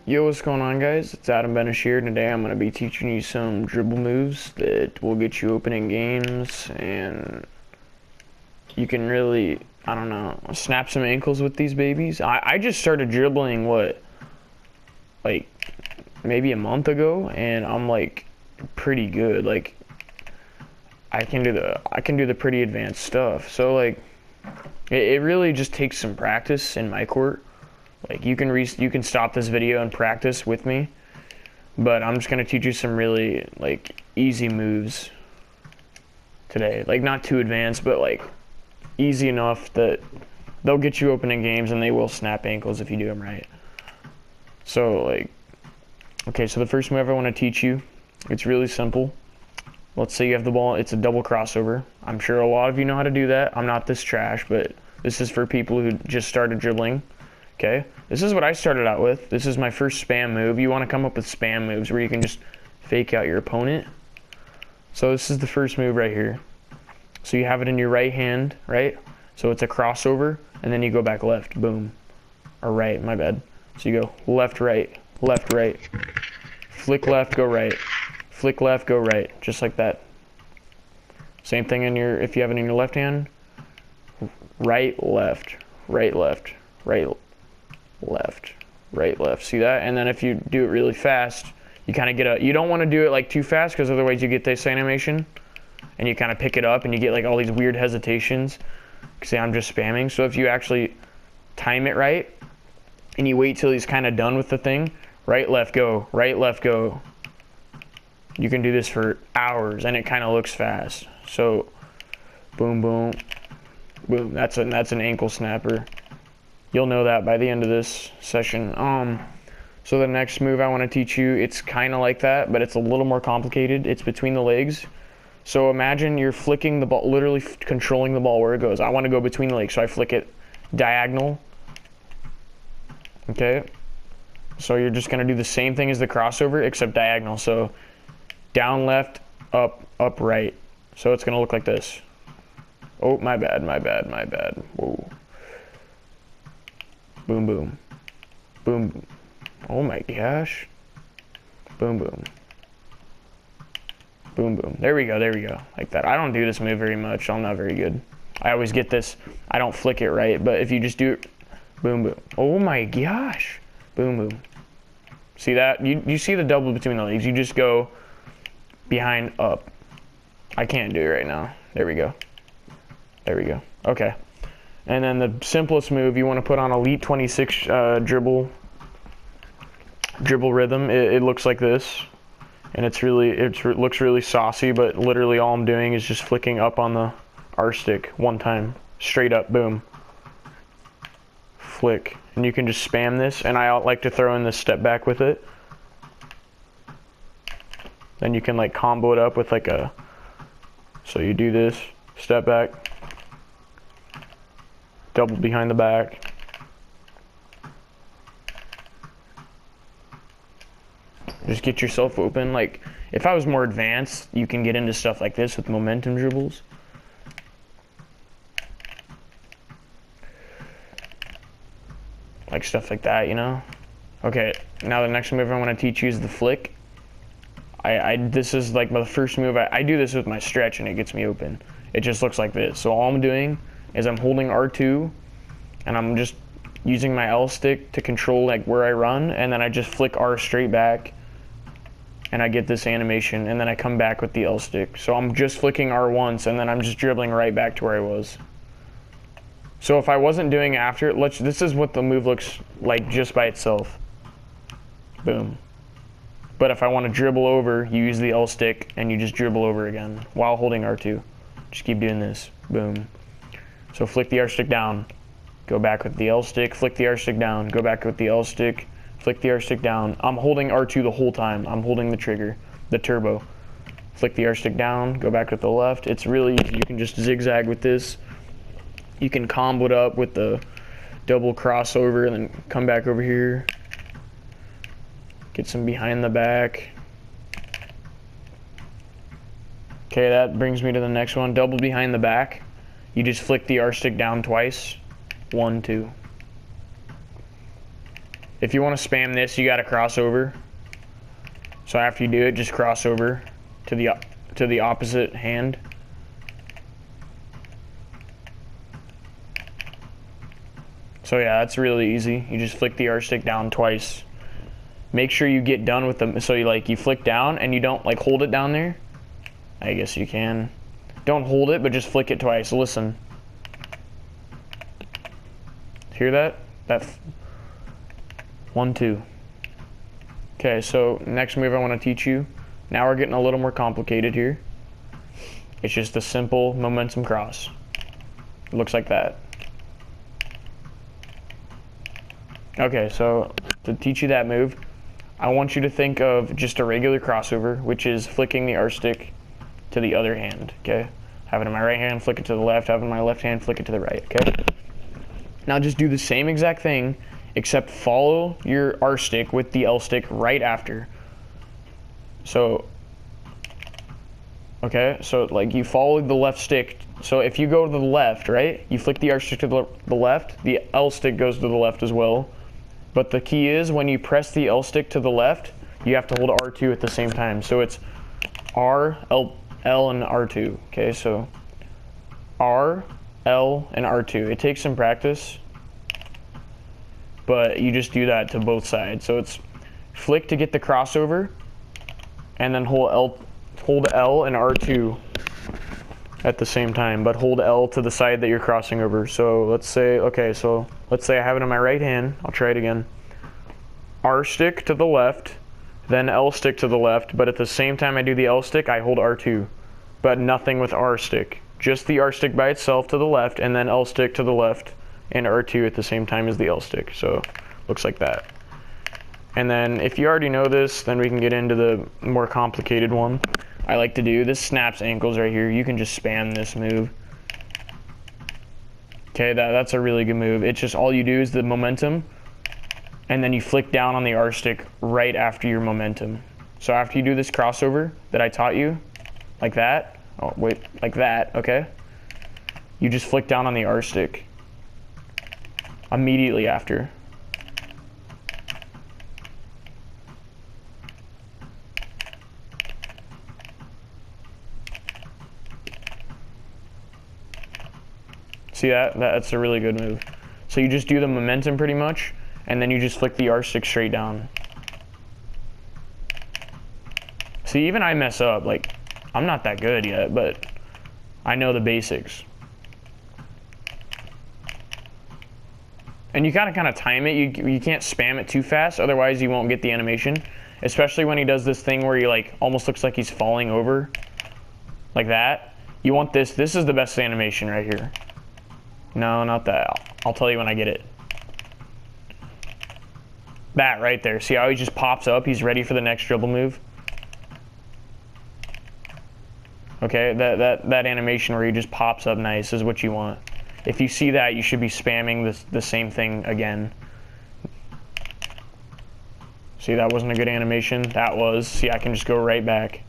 Yo, what's going on, guys? It's Adam Benish here. Today I'm going to be teaching you some dribble moves that will get you open in games, and you can really, I don't know, snap some ankles with these babies. I just started dribbling, like maybe a month ago, and I'm like pretty good. Like I can do the pretty advanced stuff. So like it really just takes some practice in my court. Like you can stop this video and practice with me, but I'm just gonna teach you some really like easy moves today. Like not too advanced, but like easy enough that they'll get you open in games, and they will snap ankles if you do them right. So like, okay, so the first move I want to teach you, it's really simple. Let's say you have the ball, it's a double crossover. I'm sure a lot of you know how to do that. I'm not this trash, but this is for people who just started dribbling. Okay, this is what I started out with. This is my first spam move. You want to come up with spam moves where you can just fake out your opponent. So this is the first move right here. So you have it in your right hand, right? So it's a crossover, and then you go back left, boom. Or right, my bad. So you go left, right, flick left, go right, flick left, go right, just like that. Same thing in your, if you have it in your left hand, right, left, right, left, right, left, right, left. See that? And then if you do it really fast, you kind of get you don't want to do it like too fast, because otherwise you get this animation and you kind of pick it up and you get like all these weird hesitations. See, I'm just spamming. So if you actually time it right and you wait till he's kind of done with the thing, right, left, go, right, left, go. You can do this for hours and it kind of looks fast. So boom, boom, boom. That's an ankle snapper. You'll know that by the end of this session. So the next move I want to teach you, it's kind of like that, but it's a little more complicated. It's between the legs. So imagine you're flicking the ball, literally controlling the ball where it goes. I want to go between the legs, so I flick it diagonal. Okay. So you're just going to do the same thing as the crossover, except diagonal. So down left, up right. So it's going to look like this. Oh, my bad. Whoa. Boom, boom. Boom, boom. Oh my gosh. Boom, boom. Boom, boom. There we go. Like that. I don't do this move very much. I'm not very good. I always get this. I don't flick it right, but if you just do it, boom, boom. Oh my gosh. Boom, boom. See that? You see the double between the legs. You just go behind, up. I can't do it right now. There we go. Okay. And then the simplest move, you want to put on Elite 26 dribble rhythm. It looks like this, and it looks really saucy, but literally all I'm doing is just flicking up on the R stick one time, straight up, boom, flick, and you can just spam this. And I like to throw in this step back with it. Then you can like combo it up with like a. So you do this step back. Double behind the back. Just get yourself open. Like, if I was more advanced, you can get into stuff like this with momentum dribbles. Like stuff like that, you know? Okay, now the next move I want to teach you is the flick. This is like my first move. I do this with my stretch and it gets me open. It just looks like this. So all I'm doing is I'm holding R2 and I'm just using my L stick to control like where I run, and then I just flick R straight back and I get this animation, and then I come back with the L stick. So I'm just flicking R once and then I'm just dribbling right back to where I was. So if I wasn't doing after, this is what the move looks like just by itself. Boom. But if I want to dribble over, you use the L stick and you just dribble over again while holding R2. Just keep doing this. Boom. So flick the R stick down, go back with the L stick, flick the R stick down, go back with the L stick, flick the R stick down. I'm holding R2 the whole time. I'm holding the trigger, the turbo. Flick the R stick down, go back with the left. It's really easy. You can just zigzag with this. You can combo it up with the double crossover and then come back over here. Get some behind the back. Okay, that brings me to the next one. Double behind the back. You just flick the R stick down twice. 1, 2. If you want to spam this, you got to cross over. So after you do it, just cross over to the opposite hand. So yeah, that's really easy. You just flick the R stick down twice. Make sure you get done with them. So you flick down and you don't like hold it down there. I guess you can. Don't hold it, but just flick it twice. Listen. Hear that? That 1, 2. Okay, so next move I want to teach you. Now we're getting a little more complicated here. It's just a simple momentum cross. It looks like that. Okay, so to teach you that move, I want you to think of just a regular crossover, which is flicking the R stick to the other hand, okay? Have it in my right hand, flick it to the left, have it in my left hand, flick it to the right, okay? Now just do the same exact thing, except follow your R stick with the L stick right after. So, okay, so like you follow the left stick. So if you go to the left, right, you flick the R stick to the left, the L stick goes to the left as well. But the key is when you press the L stick to the left, you have to hold R2 at the same time. So it's R, L, and R2. Okay, so R, L, and R2. It takes some practice, but you just do that to both sides. So it's flick to get the crossover, and then hold L and R2 at the same time, but hold L to the side that you're crossing over. So let's say, okay, so let's say I have it in my right hand. I'll try it again. R stick to the left, then L stick to the left, but at the same time I do the L stick, I hold R2, but nothing with R stick. Just the R stick by itself to the left, and then L stick to the left, and R2 at the same time as the L stick. So looks like that. And then if you already know this, then we can get into the more complicated one. I like to do this snaps ankles right here. You can just spam this move. Okay, that's a really good move. It's just all you do is the momentum, and then you flick down on the R stick right after your momentum. So after you do this crossover that I taught you, like that, oh wait, like that, okay? You just flick down on the R stick immediately after. See that? That's a really good move. So you just do the momentum pretty much, and then you just flick the R stick straight down. See, even I mess up. Like, I'm not that good yet, but I know the basics. And you gotta kind of time it. You can't spam it too fast, otherwise you won't get the animation. Especially when he does this thing where he like almost looks like he's falling over, like that. You want this. This is the best animation right here. No, not that. I'll tell you when I get it. That right there. See how he just pops up? He's ready for the next dribble move. Okay, that animation where he just pops up nice is what you want. If you see that, you should be spamming the same thing again. See, that wasn't a good animation. That was. See, I can just go right back.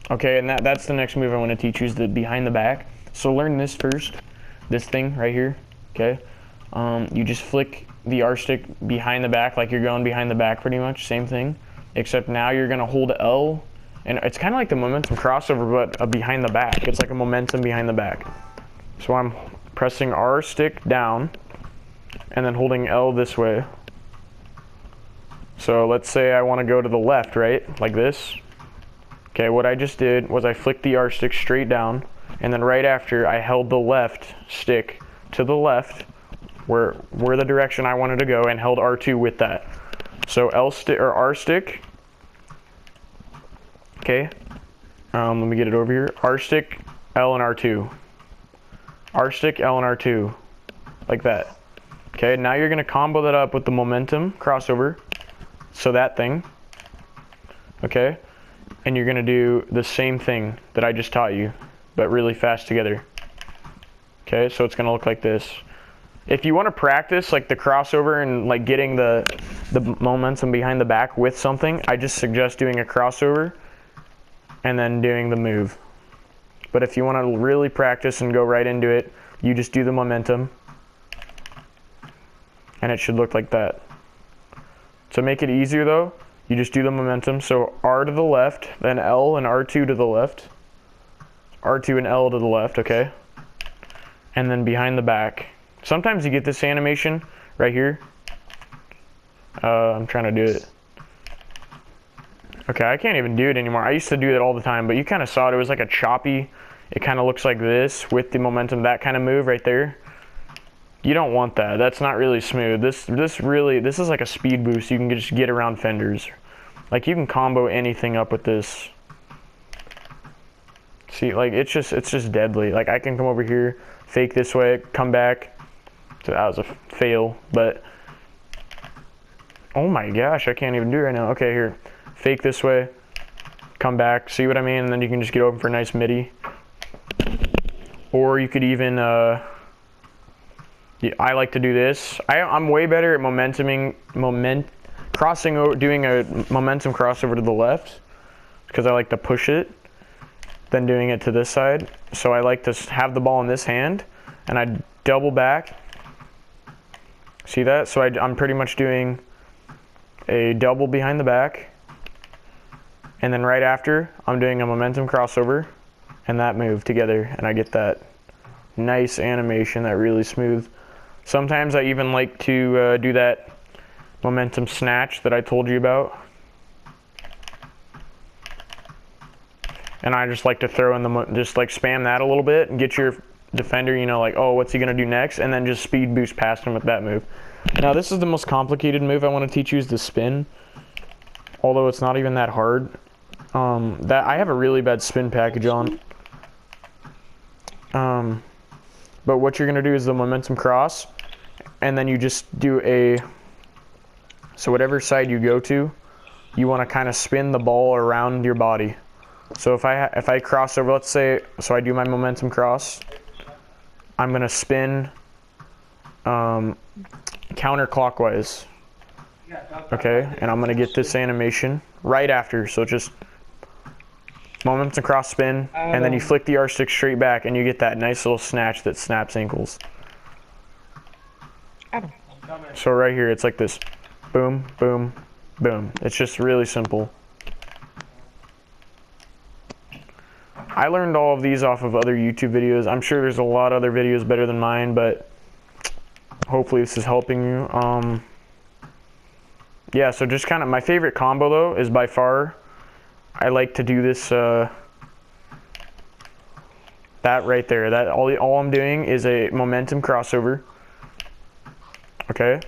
Okay, and that's the next move I want to teach you is the behind the back. So learn this first, this thing right here, okay? You just flick the R stick behind the back like you're going behind the back pretty much, same thing, except now you're gonna hold L, and it's kind of like the momentum crossover, but behind the back. It's like a momentum behind the back. So I'm pressing R stick down, and then holding L this way. So let's say I wanna go to the left, right, like this. Okay, what I just did was I flicked the R stick straight down, and then right after I held the left stick to the left where the direction I wanted to go and held R2 with that. So L stick or R stick. Okay. Let me get it over here. R stick, L and R2. R stick, L and R2. Like that. Okay, now you're gonna combo that up with the momentum crossover. So that thing. Okay. And you're gonna do the same thing that I just taught you, but really fast together. Okay, so it's gonna look like this. If you want to practice like the crossover and like getting the momentum behind the back with something, I just suggest doing a crossover and then doing the move. But if you want to really practice and go right into it, you just do the momentum and it should look like that. To make it easier though, you just do the momentum. So R to the left, then L and R2 to the left. R2 and L to the left, okay? And then behind the back. Sometimes you get this animation right here. I'm trying to do it. Okay, I can't even do it anymore. I used to do it all the time, but you kind of saw it. It was like a choppy, it kind of looks like this with the momentum, that kind of move right there. You don't want that. That's not really smooth. This is like a speed boost. You can just get around fenders. Like you can combo anything up with this. See, like it's just deadly. Like I can come over here, fake this way, come back. So that was a fail, but oh my gosh, I can't even do it right now. Okay, here, fake this way, come back. See what I mean? And then you can just get open for a nice midi. Or you could even, I like to do this. I'm way better at doing a momentum crossover to the left because I like to push it than doing it to this side. So I like to have the ball in this hand and I double back. See that? So I'm pretty much doing a double behind the back, and then right after I'm doing a momentum crossover and that move together, and I get that nice animation, that really smooth. Sometimes I even like to do that momentum snatch that I told you about, and I just like to throw in just like spam that a little bit and get your defender, you know, like, oh, what's he gonna do next, and then just speed boost past him with that move. Now this is the most complicated move I want to teach you, is the spin, although it's not even that hard. That I have a really bad spin package on, but what you're gonna do is the momentum cross, and then you just do so whatever side you go to, you want to kind of spin the ball around your body. So if I cross over, let's say, so I do my momentum cross, I'm gonna spin counterclockwise, okay, and I'm gonna get this animation right after. So just momentum cross spin, and then you flick the R stick straight back, and you get that nice little snatch that snaps ankles. So right here, it's like this, boom, boom, boom. It's just really simple. I learned all of these off of other YouTube videos. I'm sure there's a lot of other videos better than mine, but hopefully this is helping you. Yeah, so just kind of my favorite combo though is by far, I like to do this, that right there. That all I'm doing is a momentum crossover, okay?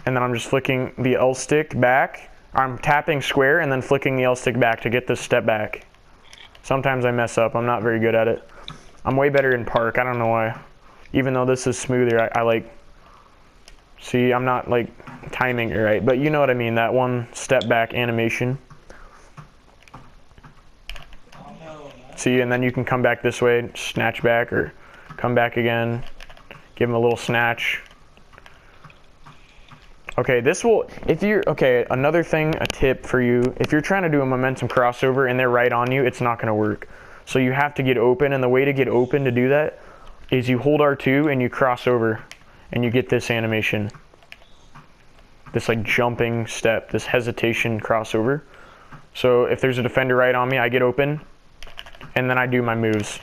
And then I'm just flicking the L stick back. I'm tapping square and then flicking the L stick back to get this step back. Sometimes I mess up. I'm not very good at it. I'm way better in park. I don't know why. Even though this is smoother, I like, see, I'm not like timing it right, but you know what I mean, that one step back animation. See, and then you can come back this way, snatch back, or come back again, give him a little snatch. Okay, this will, okay, another thing, a tip for you, if you're trying to do a momentum crossover and they're right on you, it's not gonna work. So you have to get open, and the way to get open to do that is you hold R2 and you cross over, and you get this animation. This like jumping step, this hesitation crossover. So if there's a defender right on me, I get open, and then I do my moves.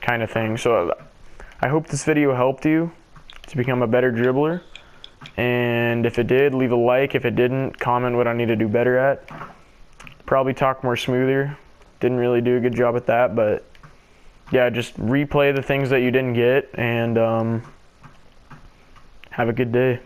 Kind of thing. So I hope this video helped you to become a better dribbler, and if it did, leave a like. If it didn't, comment what I need to do better at. Probably talk more smoother. Didn't really do a good job at that, but yeah, just replay the things that you didn't get, and have a good day.